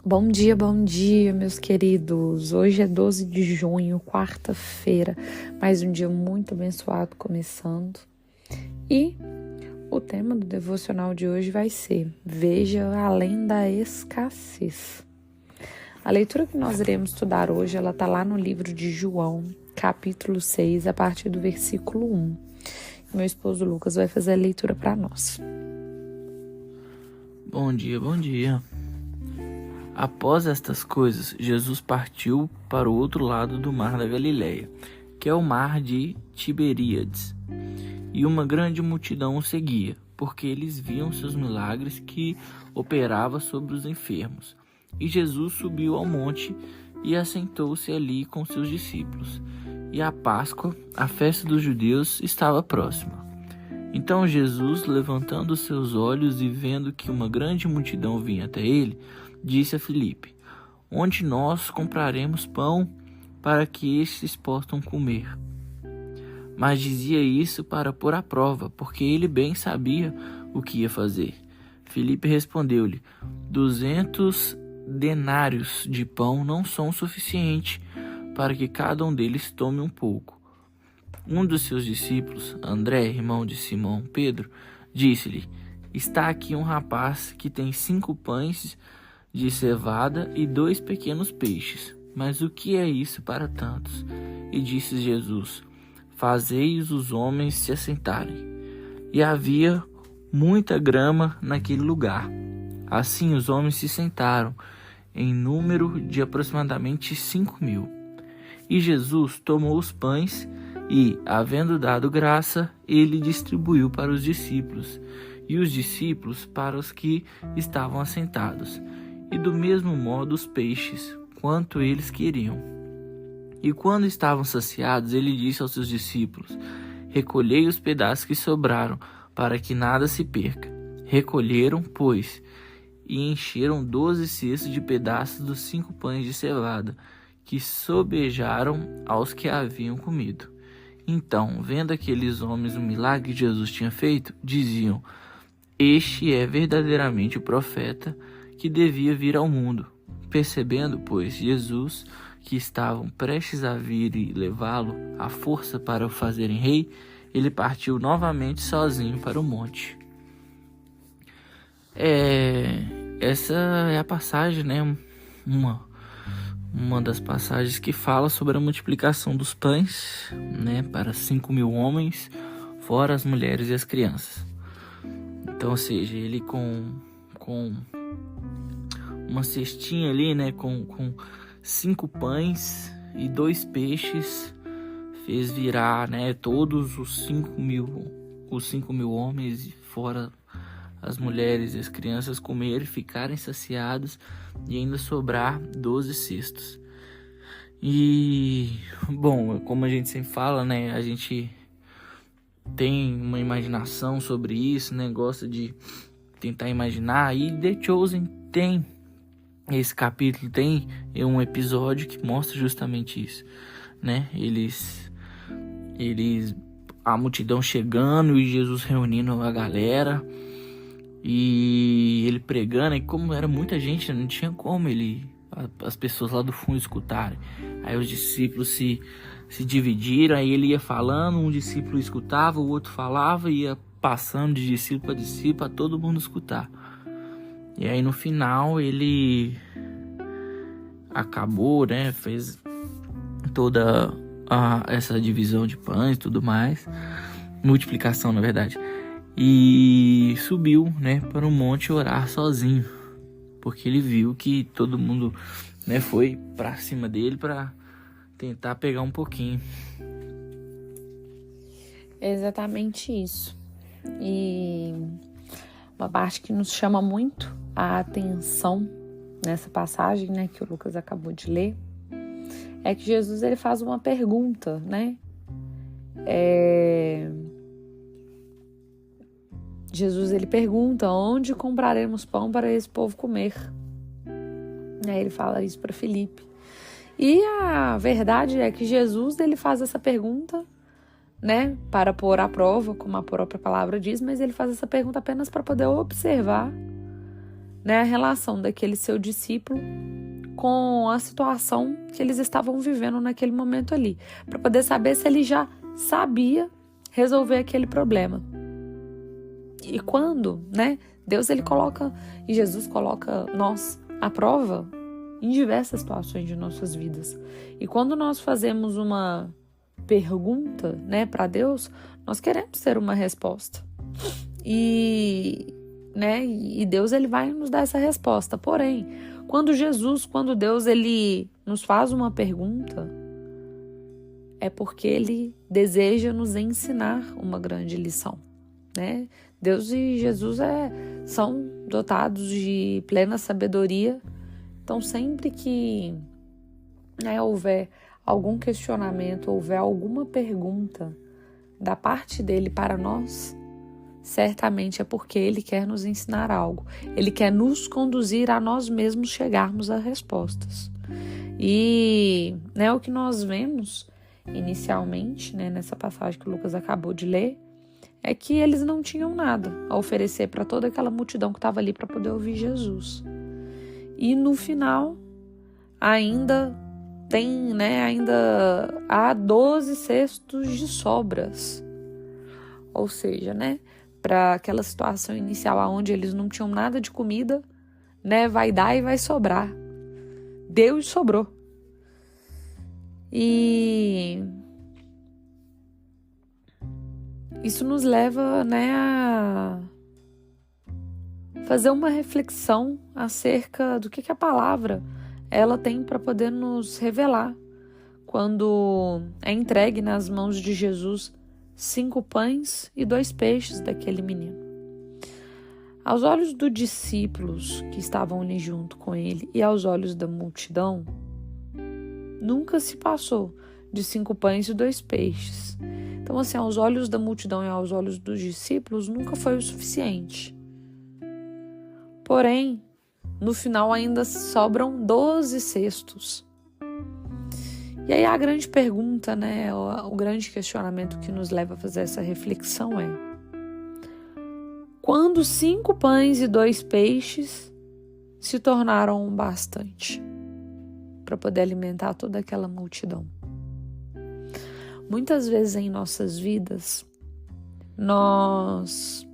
Bom dia, meus queridos. Hoje é 12 de junho, quarta-feira, mais um dia muito abençoado começando. E o tema do devocional de hoje vai ser: Veja além da escassez. A leitura que nós iremos estudar hoje, ela está lá no livro de João, capítulo 6, a partir do versículo 1. Meu esposo Lucas vai fazer a leitura para nós. Bom dia. Após estas coisas, Jesus partiu para o outro lado do mar da Galileia, que é o mar de Tiberíades. E uma grande multidão o seguia, porque eles viam seus milagres que operava sobre os enfermos. E Jesus subiu ao monte e assentou-se ali com seus discípulos. E a Páscoa, a festa dos judeus, estava próxima. Então Jesus, levantando seus olhos e vendo que uma grande multidão vinha até ele, disse a Filipe: Onde nós compraremos pão para que estes possam comer? Mas dizia isso para pôr à prova, porque ele bem sabia o que ia fazer. Filipe respondeu-lhe: 200 denários de pão não são suficientes para que cada um deles tome um pouco. Um dos seus discípulos, André, irmão de Simão Pedro, disse-lhe: Está aqui um rapaz que tem 5 pães de cevada e 2 pequenos peixes. Mas o que é isso para tantos? E disse Jesus: Fazei os homens se assentarem. E havia muita grama naquele lugar. Assim os homens se sentaram, em número de aproximadamente 5.000. E Jesus tomou os pães e, havendo dado graça, ele distribuiu para os discípulos, e os discípulos para os que estavam assentados, e do mesmo modo os peixes, quanto eles queriam. E quando estavam saciados, ele disse aos seus discípulos: Recolhei os pedaços que sobraram, para que nada se perca. Recolheram, pois, e encheram 12 cestos de pedaços dos 5 pães de cevada, que sobejaram aos que haviam comido. Então, vendo aqueles homens o milagre que Jesus tinha feito, diziam: Este é verdadeiramente o profeta que devia vir ao mundo. Percebendo, pois, Jesus que estavam prestes a vir e levá-lo à força para o fazerem rei, ele partiu novamente sozinho para o monte. Essa é a passagem, né? Uma das passagens que fala sobre a multiplicação dos pães, né, para 5.000 homens, fora as mulheres e as crianças. Então, ou seja, ele com uma cestinha ali, né, com 5 pães e 2 peixes, fez virar, né, todos os 5.000 homens, fora as mulheres e as crianças, comerem, ficarem saciados e ainda sobrar 12 cestos. E, bom, como a gente sempre fala, né, a gente tem uma imaginação sobre isso, né, gosta de tentar imaginar, e The Chosen tem, esse capítulo tem um episódio que mostra justamente isso, né, a multidão chegando e Jesus reunindo a galera, e ele pregando, e como era muita gente, não tinha como as pessoas lá do fundo escutarem. Aí os discípulos se dividiram, aí ele ia falando, um discípulo escutava, o outro falava, e ia passando de discípulo a discípulo, para todo mundo escutar. E aí no final ele acabou, né, fez toda essa divisão de pães e tudo mais, multiplicação na verdade, e subiu, né, para o monte orar sozinho, porque ele viu que todo mundo, né, foi para cima dele para tentar pegar um pouquinho. É exatamente isso. E uma parte que nos chama muito a atenção nessa passagem, né, que o Lucas acabou de ler, é que Jesus ele faz uma pergunta, né? Jesus ele pergunta: onde compraremos pão para esse povo comer? Aí ele fala isso para Filipe. E a verdade é que Jesus ele faz essa pergunta, né, para pôr à prova, como a própria palavra diz, mas ele faz essa pergunta apenas para poder observar, né, a relação daquele seu discípulo com a situação que eles estavam vivendo naquele momento ali, para poder saber se ele já sabia resolver aquele problema. E quando, né, Deus ele coloca, e Jesus coloca nós à prova em diversas situações de nossas vidas. E quando nós fazemos uma pergunta, né, para Deus, nós queremos ter uma resposta. E Deus ele vai nos dar essa resposta. Porém, quando Deus ele nos faz uma pergunta, é porque ele deseja nos ensinar uma grande lição, né? Deus e Jesus são dotados de plena sabedoria. Então, sempre que houver algum questionamento, houver alguma pergunta da parte dele para nós, certamente é porque ele quer nos ensinar algo. Ele quer nos conduzir a nós mesmos chegarmos a respostas. E o que nós vemos inicialmente, nessa passagem que o Lucas acabou de ler, é que eles não tinham nada a oferecer para toda aquela multidão que estava ali para poder ouvir Jesus. E no final, ainda há 12 cestos de sobras. Ou seja, para aquela situação inicial onde eles não tinham nada de comida, vai dar e vai sobrar. Deu e sobrou. E isso nos leva, a fazer uma reflexão acerca do que a palavra ela tem para poder nos revelar quando é entregue nas mãos de Jesus 5 pães e 2 peixes daquele menino. Aos olhos dos discípulos que estavam ali junto com ele e aos olhos da multidão, nunca se passou de 5 pães e 2 peixes. Então, aos olhos da multidão e aos olhos dos discípulos, nunca foi o suficiente. Porém, no final ainda sobram 12 cestos. E aí a grande pergunta, o grande questionamento que nos leva a fazer essa reflexão é: quando 5 pães e 2 peixes se tornaram bastante para poder alimentar toda aquela multidão? Muitas vezes em nossas vidas, nós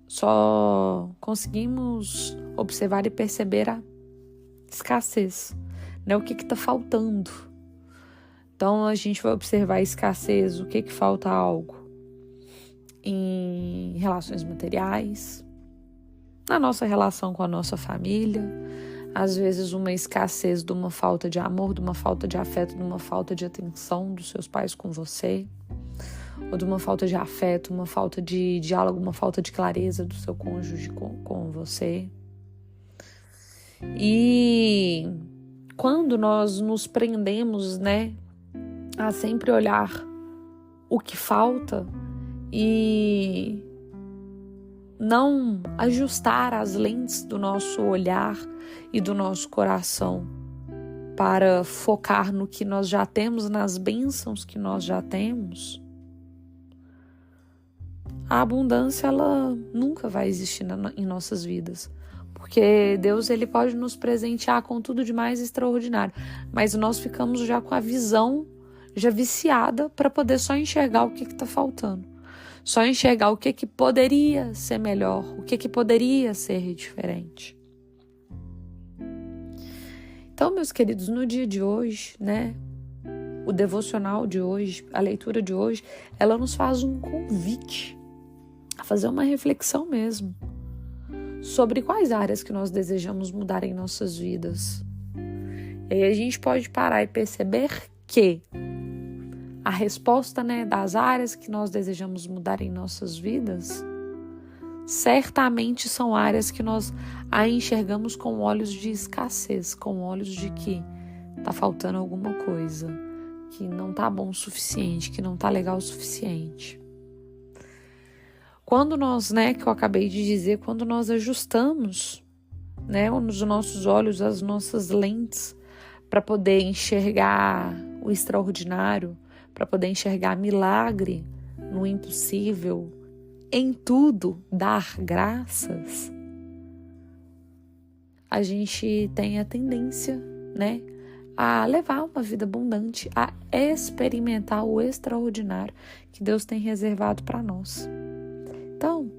só conseguimos observar e perceber a escassez, o que está faltando. Então, a gente vai observar a escassez, o que falta algo em relações materiais, na nossa relação com a nossa família, às vezes uma escassez de uma falta de amor, de uma falta de afeto, de uma falta de atenção dos seus pais com você, ou de uma falta de afeto, uma falta de diálogo, uma falta de clareza do seu cônjuge com você. E quando nós nos prendemos, a sempre olhar o que falta e não ajustar as lentes do nosso olhar e do nosso coração para focar no que nós já temos, nas bênçãos que nós já temos, a abundância ela nunca vai existir em nossas vidas. Porque Deus ele pode nos presentear com tudo de mais extraordinário, mas nós ficamos já com a visão já viciada para poder só enxergar o que está faltando. Só enxergar o que poderia ser melhor, o que poderia ser diferente. Então, meus queridos, no dia de hoje, o devocional de hoje, a leitura de hoje, ela nos faz um convite a fazer uma reflexão mesmo sobre quais áreas que nós desejamos mudar em nossas vidas. E aí a gente pode parar e perceber que a resposta, das áreas que nós desejamos mudar em nossas vidas, certamente são áreas que nós a enxergamos com olhos de escassez, com olhos de que está faltando alguma coisa, que não está bom o suficiente, que não está legal o suficiente. Quando nós, que eu acabei de dizer, quando nós ajustamos, os nossos olhos, as nossas lentes, para poder enxergar o extraordinário, para poder enxergar milagre no impossível, em tudo dar graças, a gente tem a tendência, né, a levar uma vida abundante, a experimentar o extraordinário que Deus tem reservado para nós. Então,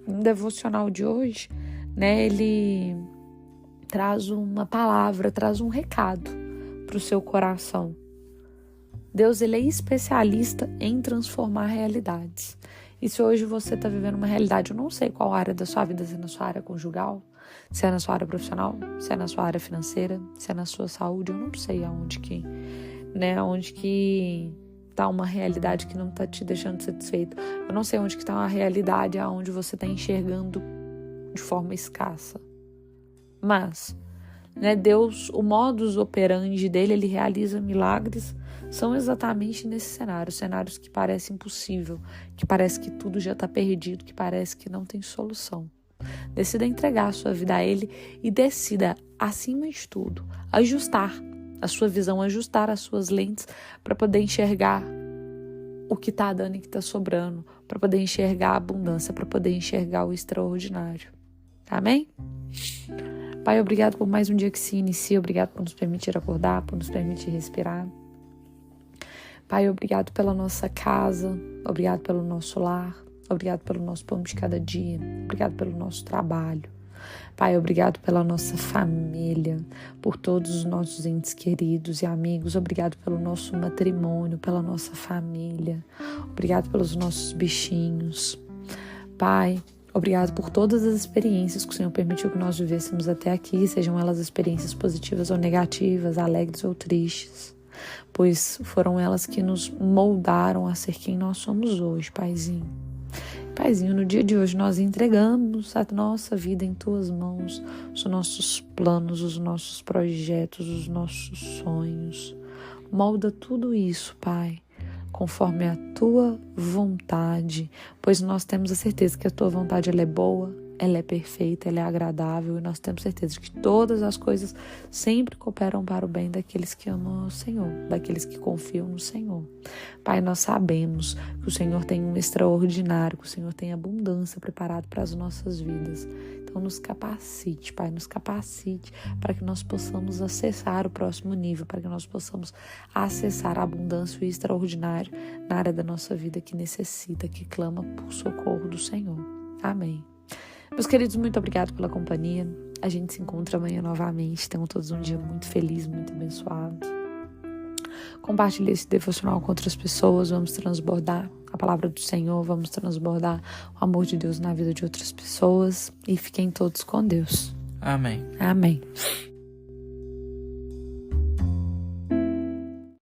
no devocional de hoje, né, ele traz uma palavra, traz um recado para o seu coração. Deus, ele é especialista em transformar realidades. E se hoje você está vivendo uma realidade, eu não sei qual área da sua vida, se é na sua área conjugal, se é na sua área profissional, se é na sua área financeira, se é na sua saúde, eu não sei aonde que, né, onde que tá uma realidade que não tá te deixando satisfeito. Eu não sei onde que tá uma realidade aonde você tá enxergando de forma escassa. Mas, né, Deus, o modus operandi dele, ele realiza milagres, são exatamente nesses cenários que parecem impossível, que parece que tudo já está perdido, que parece que não tem solução. Decida entregar a sua vida a ele e decida, acima de tudo, ajustar a sua visão, ajustar as suas lentes para poder enxergar o que está dando e o que está sobrando, para poder enxergar a abundância, para poder enxergar o extraordinário. Amém? Pai, obrigado por mais um dia que se inicia, obrigado por nos permitir acordar, por nos permitir respirar. Pai, obrigado pela nossa casa, obrigado pelo nosso lar, obrigado pelo nosso pão de cada dia, obrigado pelo nosso trabalho. Pai, obrigado pela nossa família, por todos os nossos entes queridos e amigos, obrigado pelo nosso matrimônio, pela nossa família, obrigado pelos nossos bichinhos. Pai, obrigado por todas as experiências que o Senhor permitiu que nós vivêssemos até aqui, sejam elas experiências positivas ou negativas, alegres ou tristes, pois foram elas que nos moldaram a ser quem nós somos hoje, Paizinho. Paizinho, no dia de hoje nós entregamos a nossa vida em Tuas mãos, os nossos planos, os nossos projetos, os nossos sonhos. Molda tudo isso, Pai, conforme a Tua vontade, pois nós temos a certeza que a Tua vontade ela é boa, ela é perfeita, ela é agradável e nós temos certeza de que todas as coisas sempre cooperam para o bem daqueles que amam o Senhor, daqueles que confiam no Senhor. Pai, nós sabemos que o Senhor tem um extraordinário, que o Senhor tem abundância preparado para as nossas vidas. Então nos capacite, Pai, nos capacite para que nós possamos acessar o próximo nível, para que nós possamos acessar a abundância e o extraordinário na área da nossa vida que necessita, que clama por socorro do Senhor. Amém. Meus queridos, muito obrigado pela companhia. A gente se encontra amanhã novamente. Tenham todos um dia muito feliz, muito abençoado. Compartilhe esse devocional com outras pessoas. Vamos transbordar a palavra do Senhor. Vamos transbordar o amor de Deus na vida de outras pessoas. E fiquem todos com Deus. Amém. Amém.